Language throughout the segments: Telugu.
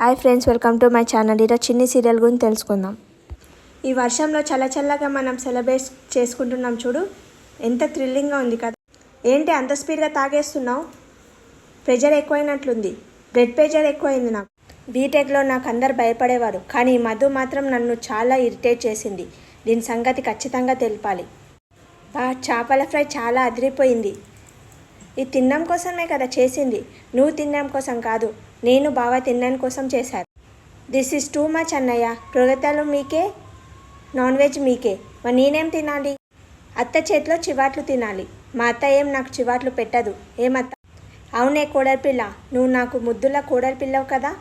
Hi friends, welcome to my channel. ఈరోజు చిన్ని సీరియల్ గురించి తెలుసుకుందాం. ఈ వర్షంలో చల్లచల్లగా మనం సెలబ్రేట్ చేసుకుంటున్నాం. చూడు ఎంత థ్రిల్లింగ్గా ఉంది కదా. ఏంటి అంత స్పీడ్గా తాగేస్తున్నావు? ప్రెషర్ ఎక్కువైనట్లుంది. బ్లడ్ ప్రెషర్ ఎక్కువైంది నాకు. బీటెక్లో నాకు అందరు భయపడేవారు, కానీ ఈ మధు మాత్రం నన్ను చాలా ఇరిటేట్ చేసింది. దీని సంగతి ఖచ్చితంగా తెలిపాలి. చేపల ఫ్రై చాలా అదిరిపోయింది. ఇది తినడం కోసమే కదా చేసింది, నువ్వు తినడం కోసం కాదు. నేను బాగా తినడం కోసం చేశారు. దిస్ ఈజ్ టూ మచ్ అన్నయ్య. కృతజ్ఞతలు మీకే, నాన్ వెజ్ మీకే, మరి నేనేం తినాలి? అత్త చేతిలో చివాట్లు తినాలి. మా అత్త ఏం నాకు చివాట్లు పెట్టదు. ఏమత్త? అవునే కోడలిపిల్ల, నువ్వు నాకు ముద్దుల కోడలిపిల్లవు కదా.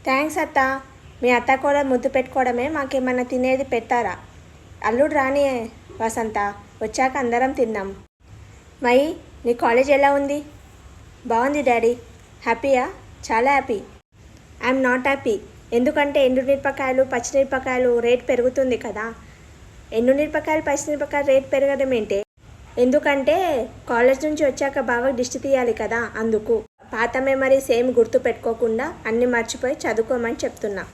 థ్యాంక్స్ అత్త. మీ అత్త కూడా ముద్దు పెట్టుకోవడమే, మాకేమన్నా తినేది పెట్టారా? అల్లుడు రాని వసంత, వచ్చాక అందరం తిందాం. మై, నీ కాలేజ్ ఎలా ఉంది? బాగుంది డాడీ. హ్యాపీయా? చాలా హ్యాపీ. I'm not happy. ఎందుకంటే ఎండుమిరపకాయలు పచ్చిమిరపకాయలు రేట్ పెరుగుతుంది కదా. ఎండుమిరపకాయలు పచ్చిమిరపకాయలు రేట్ పెరగడం ఏంటి? ఎందుకంటే కాలేజ్ నుంచి వచ్చాక బాగా దిష్టి తీయాలి కదా, అందుకు. పాత మెమరీ సేమ్ గుర్తు పెట్టుకోకుండా అన్నీ మర్చిపోయి చదువుకోమని చెప్తున్నా.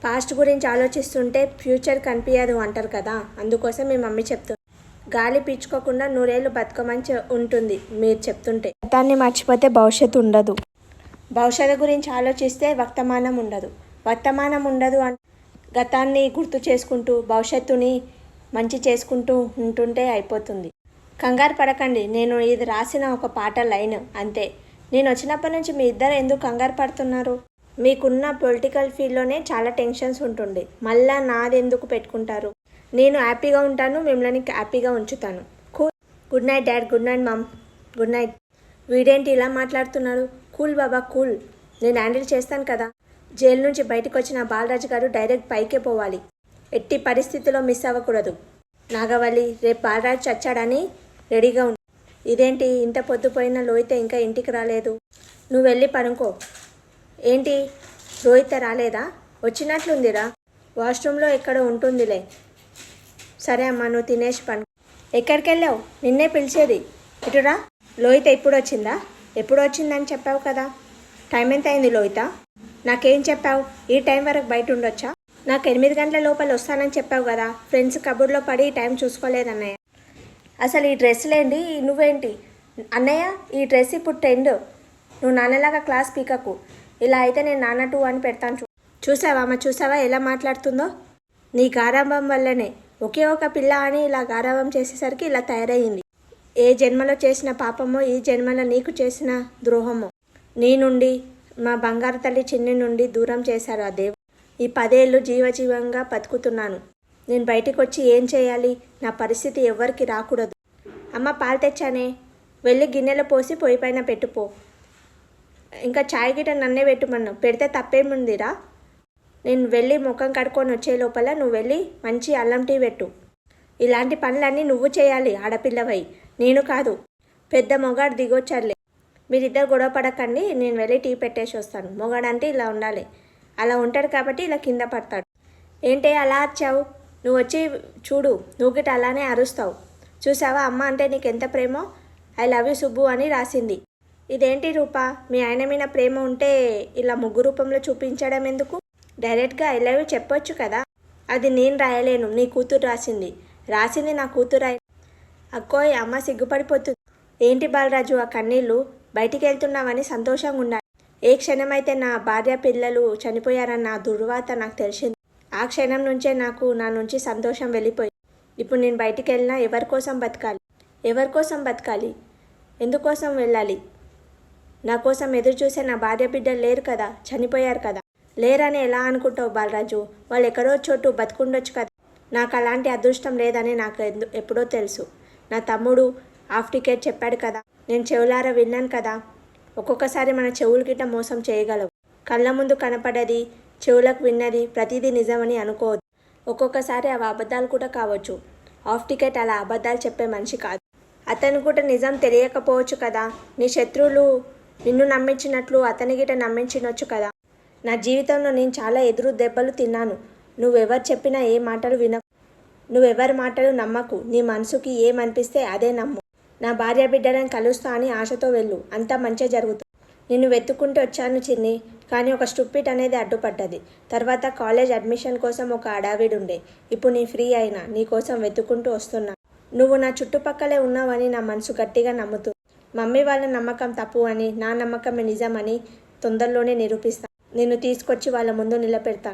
పాస్ట్ గురించి ఆలోచిస్తుంటే ఫ్యూచర్ కనిపించదు అంటారు కదా, అందుకోసం మీ మమ్మీ చెప్తుంది. గాలి పీల్చుకోకుండా నూరేళ్ళు బతకమని ఉంటుంది మీరు చెప్తుంటే. గతాన్ని మర్చిపోతే భవిష్యత్తు ఉండదు. భవిష్యత్తు గురించి ఆలోచిస్తే వర్తమానం ఉండదు. వర్తమానం ఉండదు గతాన్ని గుర్తు చేసుకుంటూ భవిష్యత్తుని మంచి చేసుకుంటూ ఉంటుంటే అయిపోతుంది. కంగారు పడకండి, నేను ఇది రాసిన ఒక పాట లైన్ అంతే. నేను వచ్చినప్పటి నుంచి మీ ఇద్దరు ఎందుకు కంగారు పడుతున్నారు? మీకున్న పొలిటికల్ ఫీల్డ్లోనే చాలా టెన్షన్స్ ఉంటుండే, మళ్ళా నాది ఎందుకు పెట్టుకుంటారు? నేను హ్యాపీగా ఉంటాను, మిమ్మల్ని హ్యాపీగా ఉంచుతాను. Cool. Good night dad. Good night mom. Good night. వీడేంటి ఇలా మాట్లాడుతున్నాడు? కూల్ బాబా కూల్, నేను హ్యాండిల్ చేస్తాను కదా. జైలు నుంచి బయటకు వచ్చిన బాలరాజు గారు డైరెక్ట్ పైకే పోవాలి. ఎట్టి పరిస్థితుల్లో మిస్ అవ్వకూడదు. నాగవల్లి, రేపు బాలరాజు చచ్చాడని రెడీగా ఉంది. ఇదేంటి ఇంత పొద్దుపోయిన లోహిత ఇంకా ఇంటికి రాలేదు? నువ్వు వెళ్ళి పనుకో. ఏంటి లోహిత రాలేదా? వచ్చినట్లుందిరా, వాష్రూమ్లో ఎక్కడ ఉంటుందిలే. సరే అమ్మా, నువ్వు తినేసి పను. ఎక్కడికి వెళ్ళావు? నిన్నే పిలిచేది. ఇటురా. లోహిత ఇప్పుడు వచ్చిందా? ఎప్పుడు వచ్చిందని చెప్పావు కదా. టైం ఎంత అయింది లోహిత? నాకేం చెప్పావు? ఈ టైం వరకు బయట ఉండొచ్చా? నాకు 8 గంటల లోపల వస్తానని చెప్పావు కదా. ఫ్రెండ్స్ కబుర్లో పడి టైం చూసుకోలేదన్నయ్య. అసలు ఈ డ్రెస్సులేంటి? నువ్వేంటి అన్నయ్య? ఈ డ్రెస్ ఇప్పుడు ట్రెండ్. నువ్వు నాన్నలాగా క్లాస్ పీకకు. ఇలా అయితే నేను నాన్న 2 అని పెడతాను. చూసావా అమ్మ, చూసావా ఎలా మాట్లాడుతుందో? నీ గారాభం వల్లనే. ఒకే ఒక పిల్ల అని ఇలా గారాభం చేసేసరికి ఇలా తయారయ్యింది. ఏ జన్మలో చేసిన పాపమో, ఈ జన్మలో నీకు చేసిన ద్రోహమో. నీ నుండి, మా బంగారు తల్లి చిన్ని నుండి దూరం చేశారు ఆ దేవుడు. ఈ 10 ఏళ్ళు జీవజీవంగా బతుకుతున్నాను. నేను బయటికి వచ్చి ఏం చేయాలి? నా పరిస్థితి ఎవ్వరికి రాకూడదు. అమ్మ, పాలు తెచ్చానే, వెళ్ళి గిన్నెలో పోసి పొయ్యి పైన పెట్టుపో. ఇంకా ఛాయ్ గిట నన్నే పెట్టుమన్నావు, పెడితే తప్పేముందిరా? నేను వెళ్ళి ముఖం కడుక్కొని వచ్చే లోపల నువ్వు వెళ్ళి మంచి అల్లం టీ పెట్టు. ఇలాంటి పనులన్నీ నువ్వు చేయాలి, ఆడపిల్లవై, నేను కాదు. పెద్ద మొగాడు దిగొచ్చారులే. మీరిద్దరు గొడవ పడకండి, నేను వెళ్ళి టీ పెట్టేసి వస్తాను. మొగాడంటే ఇలా ఉండాలి. అలా ఉంటాడు కాబట్టి ఇలా కింద పడతాడు. ఏంటి అలా వచ్చావు? నువ్వు వచ్చి చూడు, నువ్వు గిట్ట అలానే అరుస్తావు. చూసావా అమ్మ అంటే నీకు ఎంత ప్రేమో? ఐ లవ్ యూ సుబ్బు అని రాసింది. ఇదేంటి రూపా, మీ ఆయన మీద ప్రేమ ఉంటే ఇలా ముగ్గు రూపంలో చూపించడం ఎందుకు? డైరెక్ట్గా ఐ లవ్ యూ చెప్పొచ్చు కదా. అది నేను రాయలేను, నీ కూతురు రాసింది. రాసింది నా కూతురు రాయ. అక్కోయ్, అమ్మ సిగ్గుపడిపోతుంది. ఏంటి బాలరాజు ఆ కన్నీళ్ళు? బయటికి వెళ్తున్నావని సంతోషంగా ఉండాలి. ఏ క్షణమైతే నా భార్య పిల్లలు చనిపోయారన్న దుర్వాత నాకు తెలిసింది, ఆ క్షణం నుంచే నా నుంచి సంతోషం వెళ్ళిపోయింది. ఇప్పుడు నేను బయటికి వెళ్ళినా ఎవరి కోసం బతకాలి? ఎవరి కోసం బతకాలి? ఎందుకోసం వెళ్ళాలి? నా కోసం ఎదురు చూసే నా భార్య బిడ్డలు లేరు కదా, చనిపోయారు కదా. లేరని ఎలా అనుకుంటావు బాలరాజు? వాళ్ళు ఎక్కడో చోటు బతుకుండొచ్చు కదా. నాకు అలాంటి అదృష్టం లేదని నాకు ఎప్పుడో తెలుసు. నా తమ్ముడు హాఫ్ టికెట్ చెప్పాడు కదా, నేను చెవులారా విన్నాను కదా. ఒక్కొక్కసారి మన చెవులు గిట్ట మోసం చేయగలవు. కళ్ళ ముందు కనపడేది, చెవులకు విన్నది ప్రతిదీ నిజమని అనుకోవద్దు. ఒక్కొక్కసారి అవి అబద్ధాలు కూడా కావచ్చు. హాఫ్ టికెట్ అలా అబద్ధాలు చెప్పే మనిషి కాదు. అతను కూడా నిజం తెలియకపోవచ్చు కదా. నీ శత్రువులు నిన్ను నమ్మించినట్లు అతని గిట్ట నమ్మించినొచ్చు కదా. నా జీవితంలో నేను చాలా ఎదురు దెబ్బలు తిన్నాను. నువ్వెవరు చెప్పినా ఏ మాటలు వినకు, నువ్వెవరి మాటలు నమ్మకు. నీ మనసుకి ఏమనిపిస్తే అదే నమ్ము. నా భార్య బిడ్డలను కలుస్తా అని ఆశతో వెళ్ళు, అంతా మంచిగా జరుగుతుంది. నిన్ను వెతుక్కుంటూ వచ్చాను చిన్ని. కానీ ఒక స్టూపిడ్ అనేది అడ్డుపడ్డది. తర్వాత కాలేజ్ అడ్మిషన్ కోసం ఒక హడావిడి ఉండే. ఇప్పుడు నీ ఫ్రీ అయినా నీ కోసం వెతుక్కుంటూ వస్తున్నా. నువ్వు నా చుట్టుపక్కలే ఉన్నావని నా మనసు గట్టిగా నమ్ముతుంది. మమ్మీ వాళ్ళ నమ్మకం తప్పు అని, నా నమ్మకమే నిజమని తొందరలోనే నిరూపిస్తాను. నిన్ను తీసుకొచ్చి వాళ్ళ ముందు నిలబెడతాను.